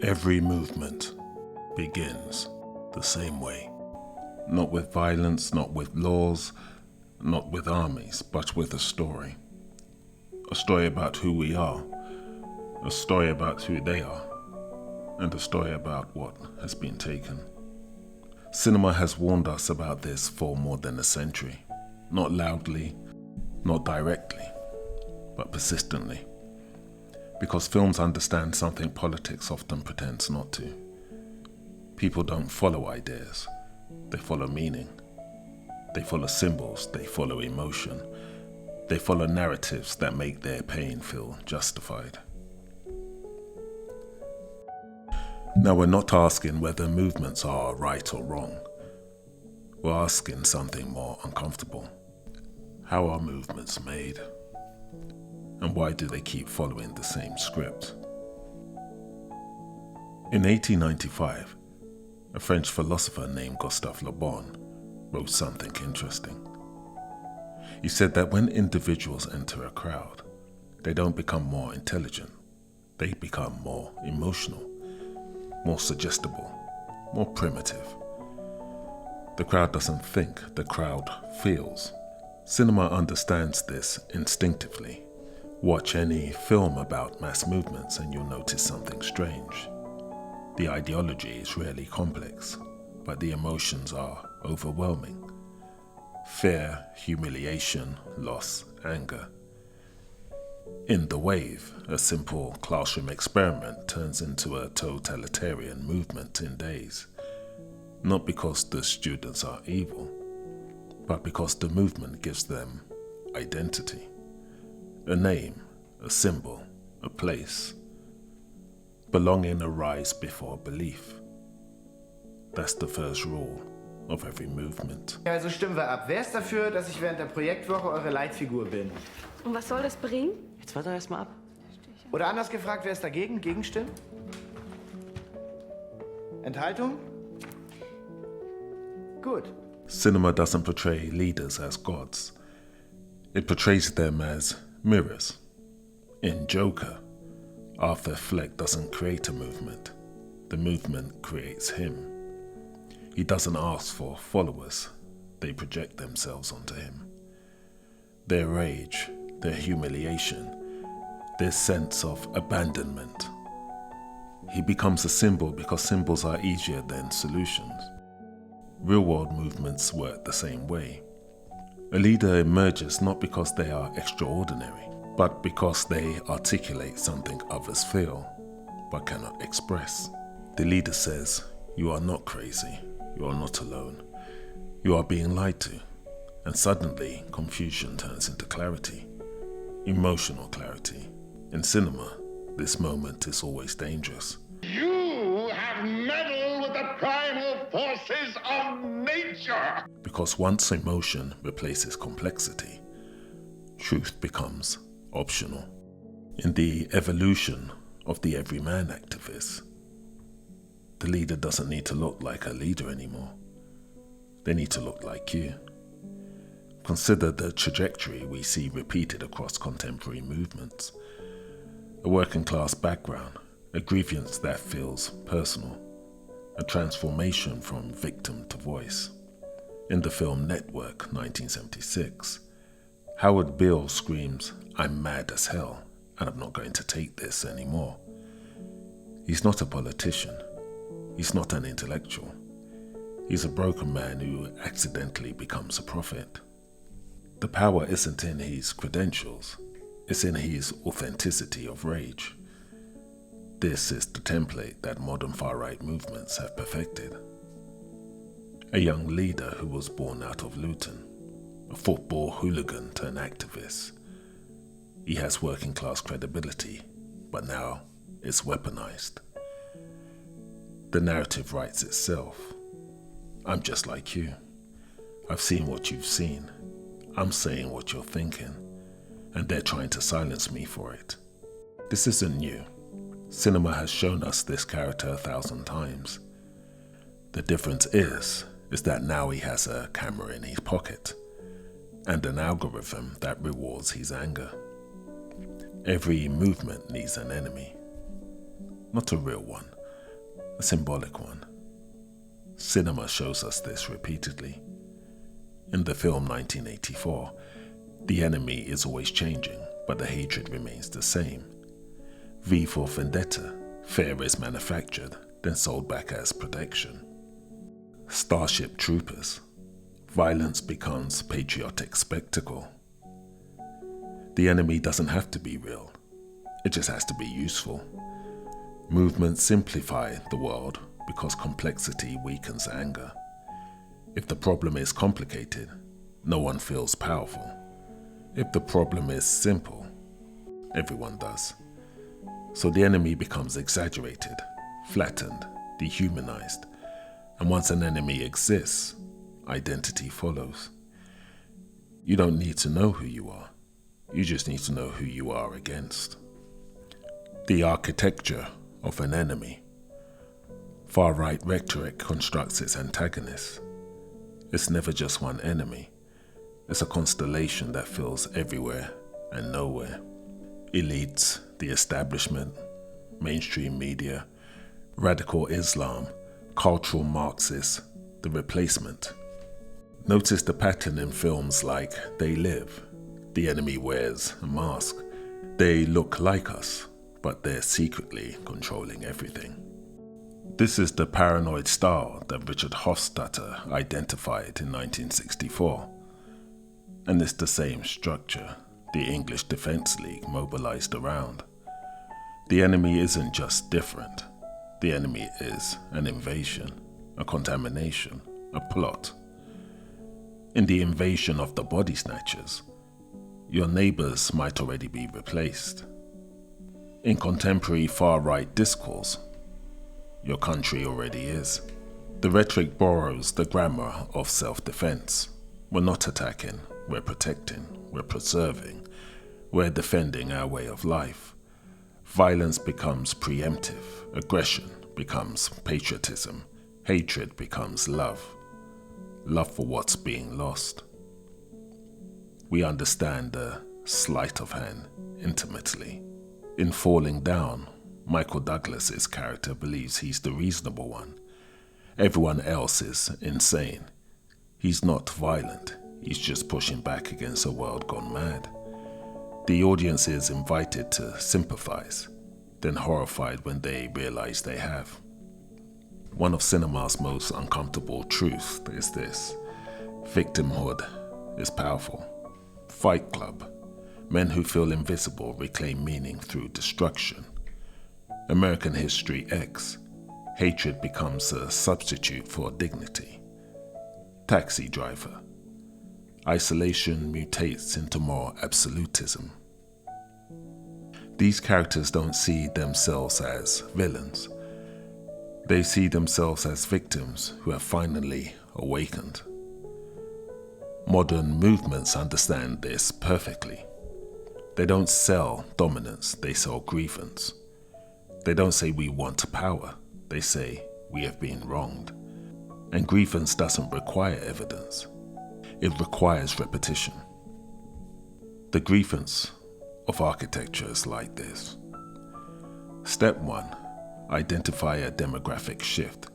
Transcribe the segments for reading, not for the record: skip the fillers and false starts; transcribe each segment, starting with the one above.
Every movement begins the same way. Not with violence, not with laws, not with armies, but with a story. A story about who we are, a story about who they are, and a story about what has been taken. Cinema has warned us about this for more than a century. Not loudly, not directly, but persistently. Because films understand something politics often pretends not to. People don't follow ideas, they follow meaning. They follow symbols, they follow emotion. They follow narratives that make their pain feel justified. Now, we're not asking whether movements are right or wrong. We're asking something more uncomfortable. How are movements made? And why do they keep following the same script? In 1895, a French philosopher named Gustave Le Bon wrote something interesting. He said that when individuals enter a crowd, they don't become more intelligent, they become more emotional, more suggestible, more primitive. The crowd doesn't think, the crowd feels. Cinema understands this instinctively. Watch any film about mass movements and you'll notice something strange. The ideology is rarely complex, but the emotions are overwhelming. Fear, humiliation, loss, anger. In The Wave, a simple classroom experiment turns into a totalitarian movement in days. Not because the students are evil, but because the movement gives them identity. A name, a symbol, a place. Belonging arises before belief. That's the first rule of every movement. Also stimmen wir ab. Wer ist dafür, dass ich während der Projektwoche eure Leitfigur bin? Und was soll das bringen? Jetzt warte erst mal ab. Oder anders gefragt, wer ist dagegen? Gegenstimmen? Enthaltung? Gut. Cinema doesn't portray leaders as gods. It portrays them as mirrors. In Joker, Arthur Fleck doesn't create a movement. The movement creates him. He doesn't ask for followers. They project themselves onto him. Their rage, their humiliation, their sense of abandonment. He becomes a symbol because symbols are easier than solutions. Real-world movements work the same way. A leader emerges not because they are extraordinary, but because they articulate something others feel, but cannot express. The leader says, "You are not crazy. You are not alone. You are being lied to." And suddenly, confusion turns into clarity. Emotional clarity. In cinema, this moment is always dangerous. You have meddled with the primal forces of nature! Because once emotion replaces complexity, truth becomes optional. In the evolution of the everyman activist, the leader doesn't need to look like a leader anymore. They need to look like you. Consider the trajectory we see repeated across contemporary movements. A working class background, a grievance that feels personal, a transformation from victim to voice. In the film Network, 1976, Howard Beale screams, "I'm mad as hell, and I'm not going to take this anymore." He's not a politician. He's not an intellectual. He's a broken man who accidentally becomes a prophet. The power isn't in his credentials, it's in his authenticity of rage. This is the template that modern far-right movements have perfected. A young leader who was born out of Luton, a football hooligan turned activist. He has working class credibility, but now it's weaponized. The narrative writes itself. I'm just like you. I've seen what you've seen. I'm saying what you're thinking, and they're trying to silence me for it. This isn't new. Cinema has shown us this character 1,000 times. The difference is that now he has a camera in his pocket, and an algorithm that rewards his anger. Every movement needs an enemy. not a real one, a symbolic one. Cinema shows us this repeatedly. In the film 1984, the enemy is always changing, but the hatred remains the same. V for Vendetta, fear is manufactured, then sold back as protection. Starship Troopers, violence becomes patriotic spectacle. The enemy doesn't have to be real, it just has to be useful. Movements simplify the world because complexity weakens anger. If the problem is complicated, no one feels powerful. If the problem is simple, everyone does. So the enemy becomes exaggerated, flattened, dehumanized. And once an enemy exists, identity follows. You don't need to know who you are. You just need to know who you are against. The architecture of an enemy. Far-right rhetoric constructs its antagonists. It's never just one enemy. It's a constellation that fills everywhere and nowhere. Elites, the establishment, mainstream media, radical Islam, cultural Marxists, the replacement. Notice the pattern in films like They Live. The enemy wears a mask. They look like us, but they're secretly controlling everything. This is the paranoid style that Richard Hofstadter identified in 1964. And it's the same structure the English Defence League mobilized around. The enemy isn't just different. The enemy is an invasion, a contamination, a plot. In the invasion of the body snatchers, your neighbors might already be replaced. In contemporary far-right discourse, your country already is. The rhetoric borrows the grammar of self-defense. We're not attacking, we're protecting, we're preserving, we're defending our way of life. Violence becomes preemptive, aggression becomes patriotism, hatred becomes love. Love for what's being lost. We understand the sleight of hand intimately. In Falling Down, Michael Douglas's character believes he's the reasonable one. Everyone else is insane. He's not violent, he's just pushing back against a world gone mad. The audience is invited to sympathize, then horrified when they realize they have. One of cinema's most uncomfortable truths is this: victimhood is powerful. Fight Club, men who feel invisible reclaim meaning through destruction. American History X, hatred becomes a substitute for dignity. Taxi Driver, isolation mutates into more absolutism. These characters don't see themselves as villains. They see themselves as victims who have finally awakened. Modern movements understand this perfectly. They don't sell dominance, they sell grievance. They don't say we want power, they say we have been wronged. And grievance doesn't require evidence, it requires repetition. The grievance of architecture is like this. Step 1. Identify a demographic shift.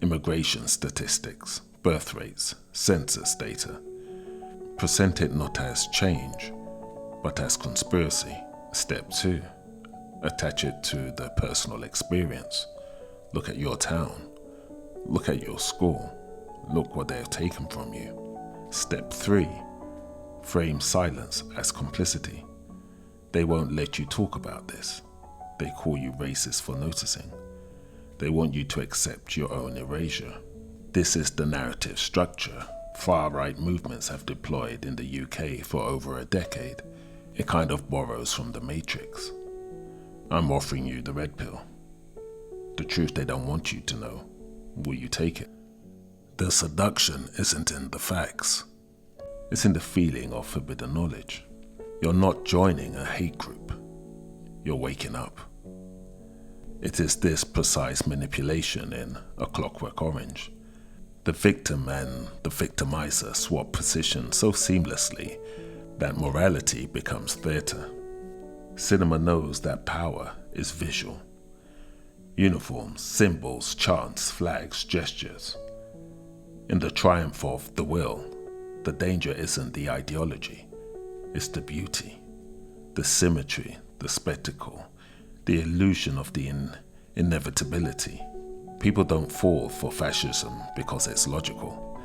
Immigration statistics, birth rates, census data. Present it not as change, but as conspiracy. Step 2. Attach it to the personal experience. Look at your town. Look at your school. Look what they have taken from you. Step 3. Frame silence as complicity. They won't let you talk about this. They call you racist for noticing. They want you to accept your own erasure. This is the narrative structure far-right movements have deployed in the UK for over a decade. It kind of borrows from the Matrix. I'm offering you the red pill. The truth they don't want you to know. Will you take it? The seduction isn't in the facts. It's in the feeling of forbidden knowledge. You're not joining a hate group. You're waking up. It is this precise manipulation in A Clockwork Orange. The victim and the victimizer swap positions so seamlessly that morality becomes theater. Cinema knows that power is visual. Uniforms, symbols, chants, flags, gestures. In the triumph of the will, the danger isn't the ideology, it's the beauty, the symmetry, the spectacle, the illusion of the inevitability. People don't fall for fascism because it's logical.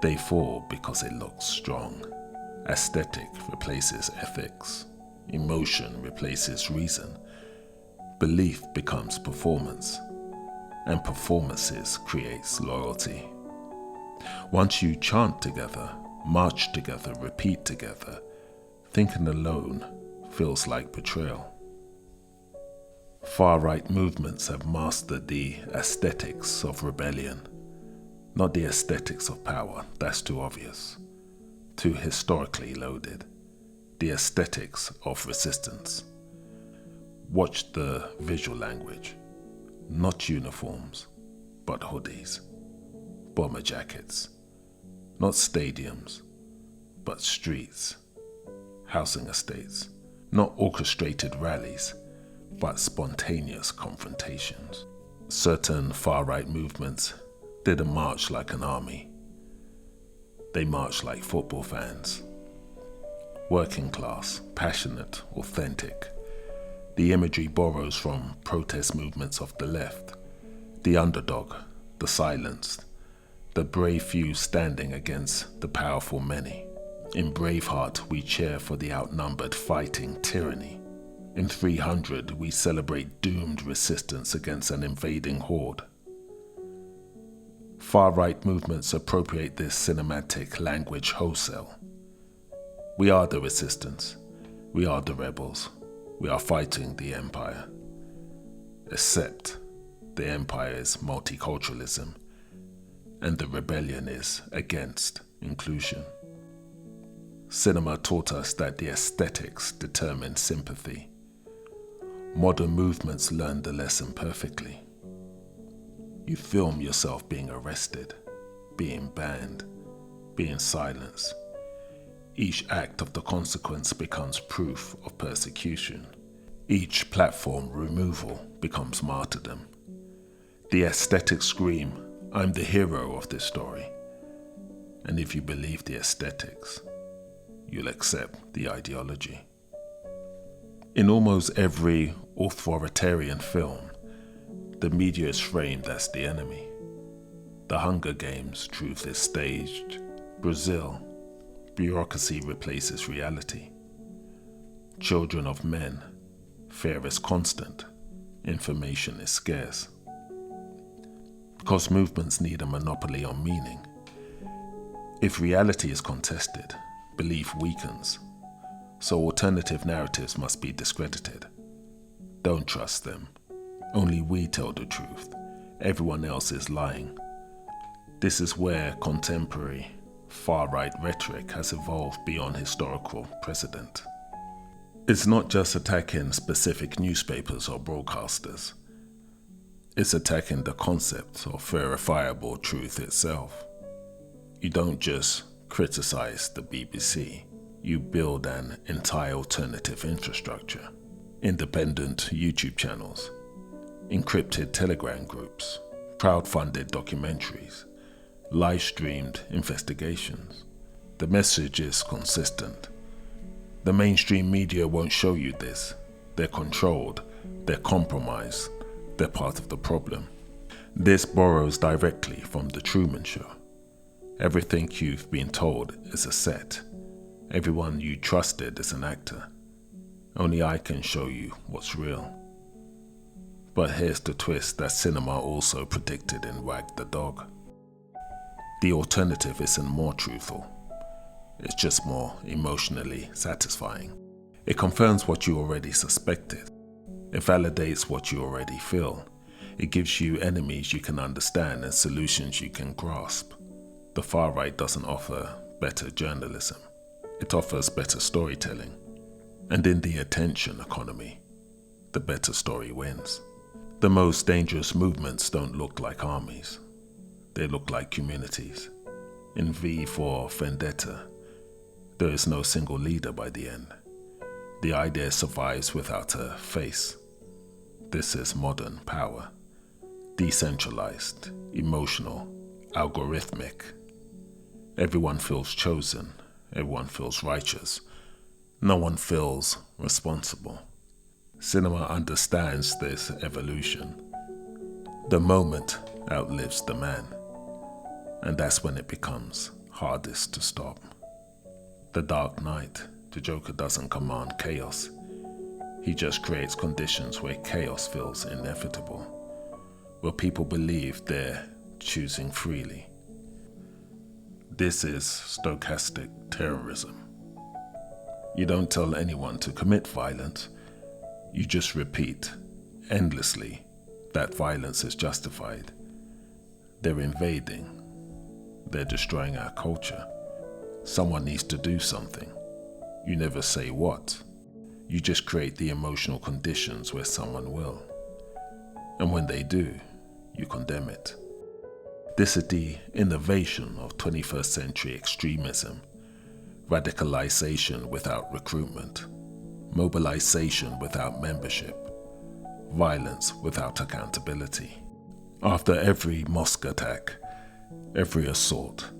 They fall because it looks strong. Aesthetic replaces ethics. Emotion replaces reason. Belief becomes performance. And performances creates loyalty. Once you chant together, march together, repeat together, thinking alone feels like betrayal. Far-right movements have mastered the aesthetics of rebellion, not the aesthetics of power. That's too obvious, too historically loaded. The aesthetics of resistance. Watch the visual language. Not uniforms, but hoodies, bomber jackets. Not stadiums, but streets, housing estates. Not orchestrated rallies, but spontaneous confrontations. Certain far-right movements didn't march like an army. They marched like football fans. Working class, passionate, authentic. The imagery borrows from protest movements of the left. The underdog, the silenced, the brave few standing against the powerful many. In Braveheart, we cheer for the outnumbered fighting tyranny. In 300, we celebrate doomed resistance against an invading horde. Far-right movements appropriate this cinematic language wholesale. We are the resistance. We are the rebels. We are fighting the empire. Except the empire is multiculturalism, and the rebellion is against inclusion. Cinema taught us that the aesthetics determine sympathy. Modern movements learn the lesson perfectly. You film yourself being arrested, being banned, being silenced. Each act of the consequence becomes proof of persecution. Each platform removal becomes martyrdom. The aesthetics scream, I'm the hero of this story. And if you believe the aesthetics, you'll accept the ideology. In almost every authoritarian film, the media is framed as the enemy. The Hunger Games, truth is staged. Brazil, bureaucracy replaces reality. Children of men, fear is constant, information is scarce. Because movements need a monopoly on meaning. If reality is contested, belief weakens. So alternative narratives must be discredited. Don't trust them. Only we tell the truth. Everyone else is lying. This is where contemporary far-right rhetoric has evolved beyond historical precedent. It's not just attacking specific newspapers or broadcasters. It's attacking the concept of verifiable truth itself. You don't just criticize the BBC. You build an entire alternative infrastructure. Independent YouTube channels, encrypted Telegram groups, crowdfunded documentaries, live-streamed investigations. The message is consistent. The mainstream media won't show you this. They're controlled, they're compromised, they're part of the problem. This borrows directly from The Truman Show. Everything you've been told is a set. Everyone you trusted is an actor. Only I can show you what's real. But here's the twist that cinema also predicted in Wag the Dog. The alternative isn't more truthful. It's just more emotionally satisfying. It confirms what you already suspected. It validates what you already feel. It gives you enemies you can understand and solutions you can grasp. The far right doesn't offer better journalism. It offers better storytelling. And in the attention economy, the better story wins. The most dangerous movements don't look like armies. They look like communities. In V for Vendetta, there is no single leader by the end. The idea survives without a face. this is modern power. Decentralized, emotional, algorithmic. Everyone feels chosen. Everyone feels righteous. No one feels responsible. Cinema understands this evolution. The moment outlives the man, and that's when it becomes hardest to stop. The Dark Knight, the Joker doesn't command chaos. He just creates conditions where chaos feels inevitable, where people believe they're choosing freely. This is stochastic terrorism. You don't tell anyone to commit violence. You just repeat endlessly that violence is justified. They're invading. They're destroying our culture. Someone needs to do something. You never say what. You just create the emotional conditions where someone will. And when they do, you condemn it. This is the innovation of 21st century extremism. Radicalization without recruitment. Mobilization without membership. Violence without accountability. After every mosque attack, every assault,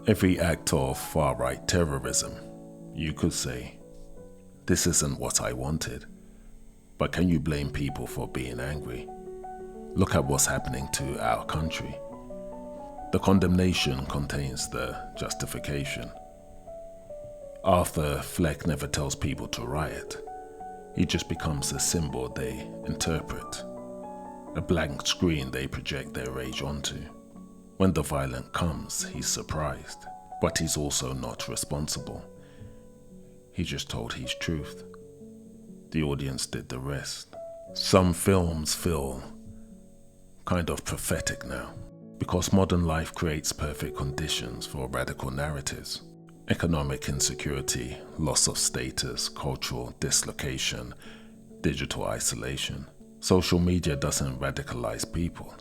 every act of far-right terrorism, you could say, "This isn't what I wanted." But can you blame people for being angry? Look at what's happening to our country. The condemnation contains the justification. Arthur Fleck never tells people to riot. He just becomes a symbol they interpret, a blank screen they project their rage onto. When the violence comes, he's surprised, but he's also not responsible. He just told his truth. The audience did the rest. Some films feel kind of prophetic now, because modern life creates perfect conditions for radical narratives. Economic insecurity, loss of status, cultural dislocation, digital isolation. Social media doesn't radicalize people.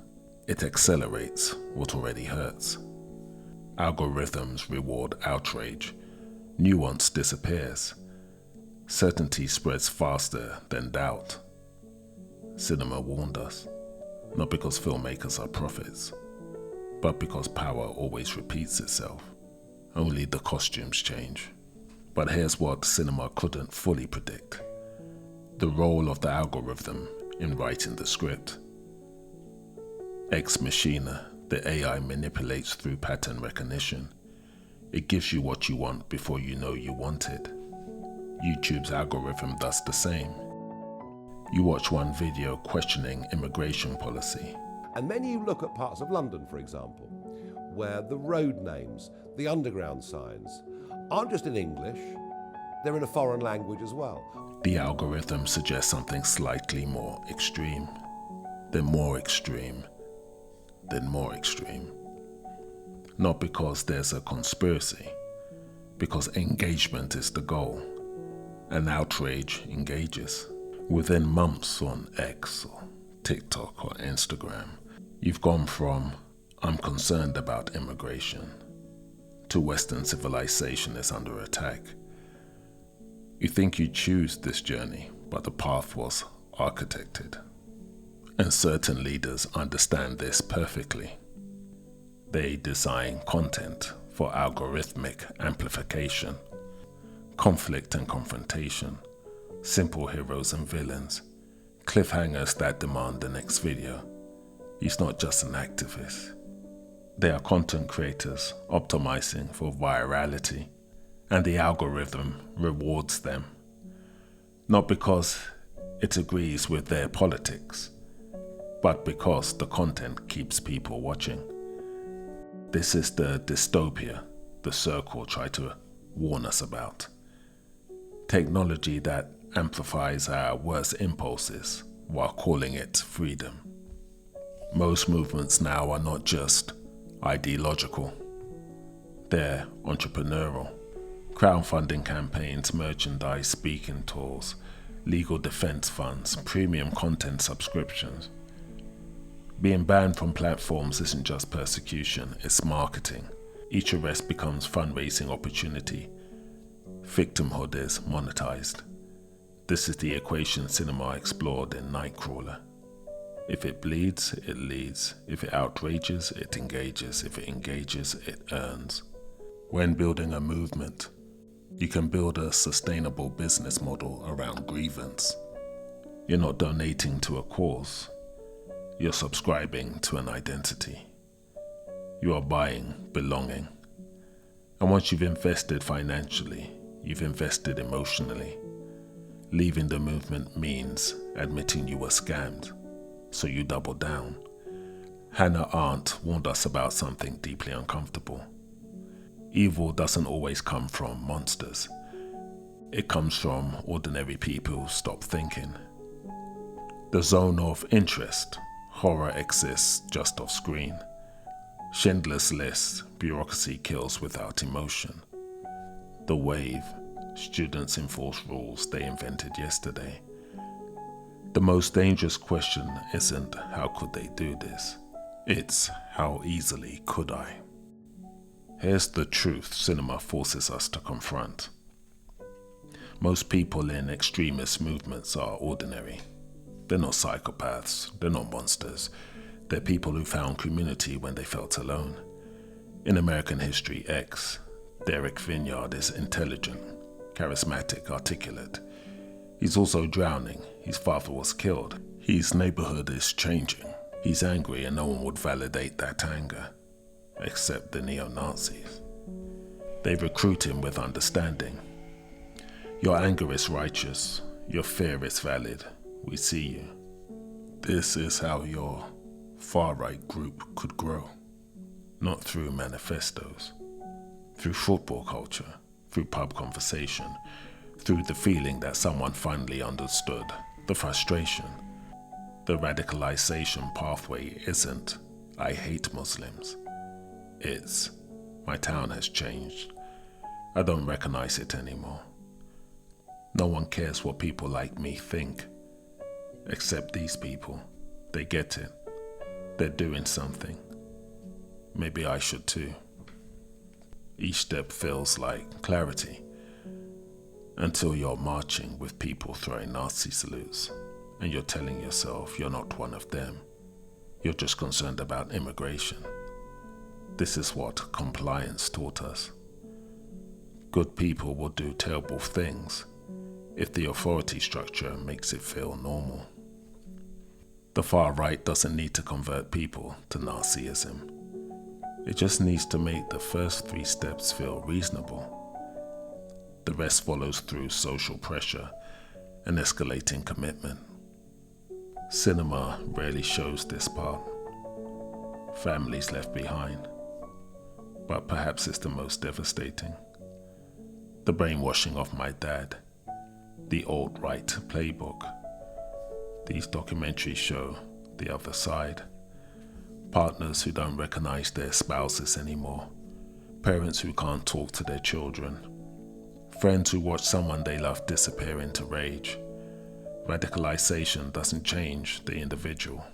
It accelerates what already hurts. Algorithms reward outrage. Nuance disappears. Certainty spreads faster than doubt. Cinema warned us, not because filmmakers are prophets, but because power always repeats itself. Only the costumes change. But here's what cinema couldn't fully predict: the role of the algorithm in writing the script. Ex machina, the AI manipulates through pattern recognition. It gives you what you want before you know you want it. YouTube's algorithm does the same. You watch one video questioning immigration policy. And then you look at parts of London, for example, where the road names, the underground signs, aren't just in English, they're in a foreign language as well. The algorithm suggests something slightly more extreme, then more extreme, then more extreme. Not because there's a conspiracy, because engagement is the goal, and outrage engages. Within months on X or TikTok or Instagram, you've gone from "I'm concerned about immigration" to "Western civilization is under attack." You think you choose this journey, but the path was architected. And certain leaders understand this perfectly. They design content for algorithmic amplification, conflict and confrontation, simple heroes and villains, cliffhangers that demand the next video. He's not just an activist. They are content creators optimizing for virality, and the algorithm rewards them. Not because it agrees with their politics, but because the content keeps people watching. This is the dystopia the Circle tried to warn us about. Technology that amplifies our worst impulses while calling it freedom. Most movements now are not just ideological. They're entrepreneurial. Crowdfunding campaigns, merchandise, speaking tours, legal defense funds, premium content subscriptions. Being banned from platforms isn't just persecution, it's marketing. Each arrest becomes fundraising opportunity. Victimhood is monetized. This is the equation cinema explored in Nightcrawler. If it bleeds, it leads. If it outrages, it engages. If it engages, it earns. When building a movement, you can build a sustainable business model around grievance. You're not donating to a cause. You're subscribing to an identity. You are buying belonging. And once you've invested financially, you've invested emotionally. Leaving the movement means admitting you were scammed, so you double down. Hannah Arendt warned us about something deeply uncomfortable. Evil doesn't always come from monsters. It comes from ordinary people who stop thinking. The zone of interest, horror exists just off screen. Schindler's List, bureaucracy kills without emotion. The Wave, students enforce rules they invented yesterday. The most dangerous question isn't how could they do this, it's how easily could I. Here's the truth cinema forces us to confront. Most people in extremist movements are ordinary. They're not psychopaths, they're not monsters. They're people who found community when they felt alone. In American History X, Derek Vineyard is intelligent, charismatic, articulate. He's also drowning. His father was killed. His neighborhood is changing. He's angry and no one would validate that anger, except the neo-Nazis. They recruit him with understanding. Your anger is righteous. Your fear is valid. We see you. This is how your far-right group could grow. Not through manifestos, through football culture, through pub conversation, through the feeling that someone finally understood, the frustration. The radicalization pathway isn't, I hate Muslims. It's, my town has changed. I don't recognize it anymore. No one cares what people like me think. Except these people. They get it. They're doing something. Maybe I should too. Each step feels like clarity. Until you're marching with people throwing Nazi salutes and you're telling yourself you're not one of them. You're just concerned about immigration. This is what compliance taught us. Good people will do terrible things if the authority structure makes it feel normal. The far right doesn't need to convert people to Nazism. It just needs to make the first 3 steps feel reasonable. The rest follows through social pressure and escalating commitment. Cinema rarely shows this part. Families left behind. But perhaps it's the most devastating. The brainwashing of my dad. The alt-right playbook. These documentaries show the other side. Partners who don't recognize their spouses anymore. Parents who can't talk to their children. Friends who watch someone they love disappear into rage. Radicalization doesn't change the individual.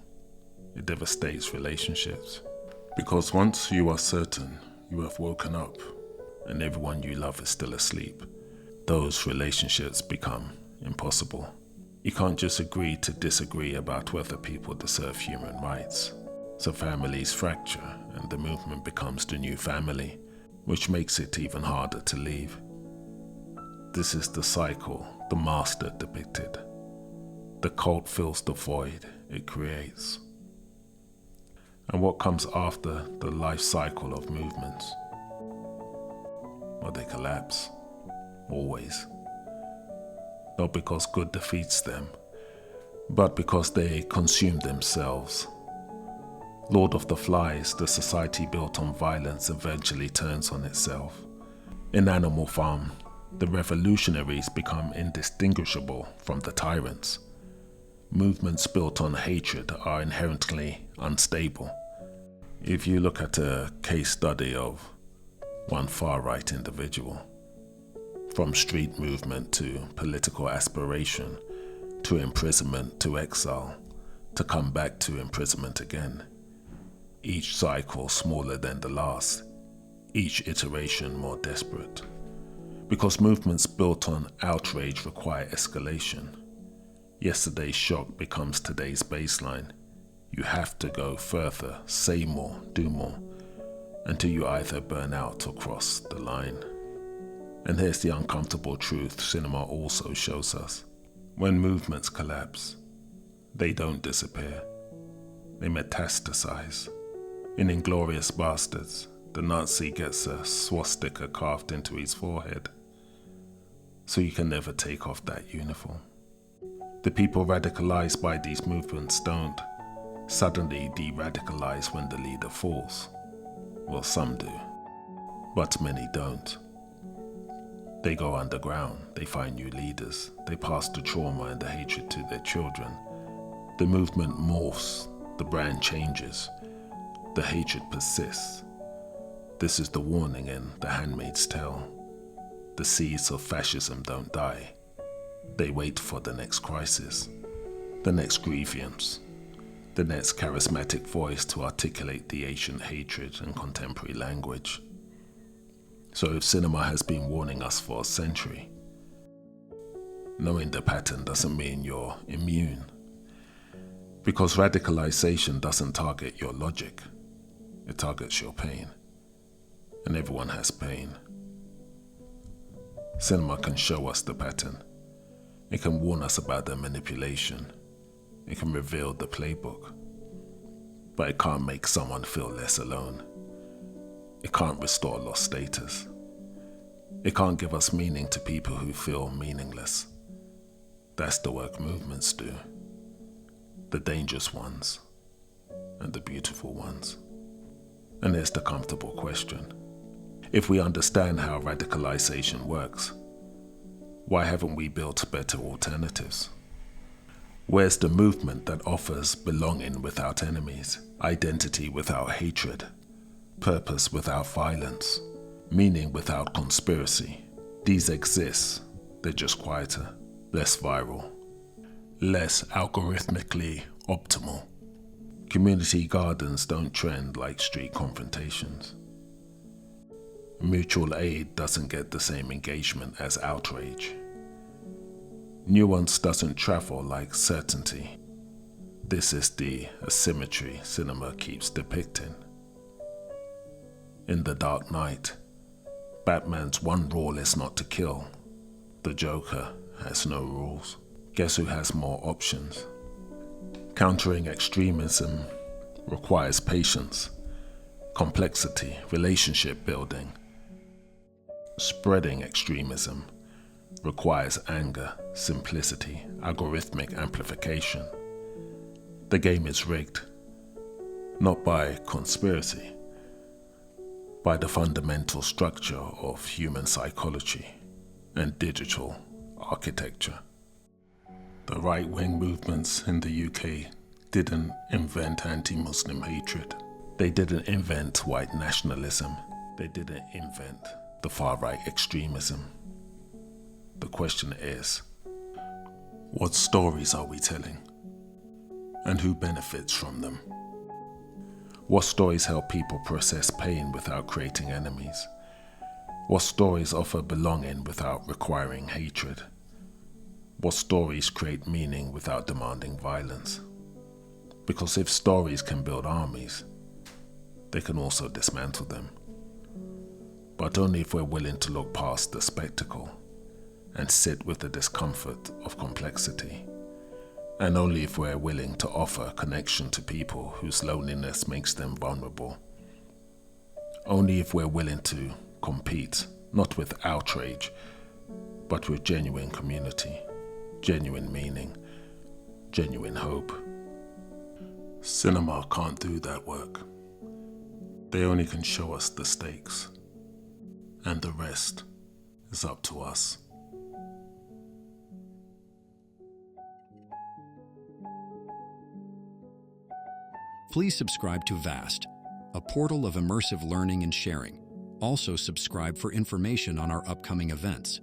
It devastates relationships. Because once you are certain you have woken up and everyone you love is still asleep, those relationships become impossible. You can't just agree to disagree about whether people deserve human rights. So families fracture and the movement becomes the new family, which makes it even harder to leave. This is the cycle the master depicted. The cult fills the void it creates. And what comes after the life cycle of movements? Well, they collapse. Always. Not because good defeats them, but because they consume themselves. Lord of the Flies, the society built on violence eventually turns on itself. In Animal Farm, the revolutionaries become indistinguishable from the tyrants. Movements built on hatred are inherently unstable. If you look at a case study of one far-right individual, from street movement to political aspiration, to imprisonment, to exile, to come back to imprisonment again, each cycle smaller than the last, each iteration more desperate. Because movements built on outrage require escalation. Yesterday's shock becomes today's baseline. You have to go further, say more, do more, until you either burn out or cross the line. And here's the uncomfortable truth cinema also shows us. When movements collapse, they don't disappear. They metastasize. In Inglourious Bastards, the Nazi gets a swastika carved into his forehead, so you can never take off that uniform. The people radicalized by these movements don't suddenly de-radicalize when the leader falls. Well, some do, but many don't. They go underground, they find new leaders, they pass the trauma and the hatred to their children. The movement morphs, the brand changes, the hatred persists. This is the warning in The Handmaid's Tale. The seeds of fascism don't die. They wait for the next crisis, the next grievance, the next charismatic voice to articulate the ancient hatred in contemporary language. So if cinema has been warning us for a century, knowing the pattern doesn't mean you're immune. Because radicalization doesn't target your logic, it targets your pain. And everyone has pain. Cinema can show us the pattern. It can warn us about the manipulation. It can reveal the playbook. But it can't make someone feel less alone. It can't restore lost status. It can't give us meaning to people who feel meaningless. That's the work movements do. The dangerous ones and the beautiful ones. And there's the comfortable question. If we understand how radicalization works, why haven't we built better alternatives? Where's the movement that offers belonging without enemies, identity without hatred, purpose without violence, meaning without conspiracy? These exist, they're just quieter, less viral, less algorithmically optimal. Community gardens don't trend like street confrontations. Mutual aid doesn't get the same engagement as outrage. Nuance doesn't travel like certainty. This is the asymmetry cinema keeps depicting. In The Dark Knight, Batman's one rule is not to kill. The Joker has no rules. Guess who has more options? Countering extremism requires patience, complexity, relationship building. Spreading extremism requires anger, simplicity, algorithmic amplification. The game is rigged, not by conspiracy, by the fundamental structure of human psychology and digital architecture. The right-wing movements in the UK didn't invent anti-Muslim hatred. They didn't invent white nationalism. They didn't invent the far-right extremism. The question is, what stories are we telling? And who benefits from them? What stories help people process pain without creating enemies? What stories offer belonging without requiring hatred? What stories create meaning without demanding violence? Because if stories can build armies, they can also dismantle them. But only if we're willing to look past the spectacle and sit with the discomfort of complexity. And only if we're willing to offer connection to people whose loneliness makes them vulnerable. Only if we're willing to compete, not with outrage, but with genuine community, genuine meaning, genuine hope. Cinema can't do that work. They only can show us the stakes. And the rest is up to us. Please subscribe to VAST, a portal of immersive learning and sharing. Also subscribe for information on our upcoming events.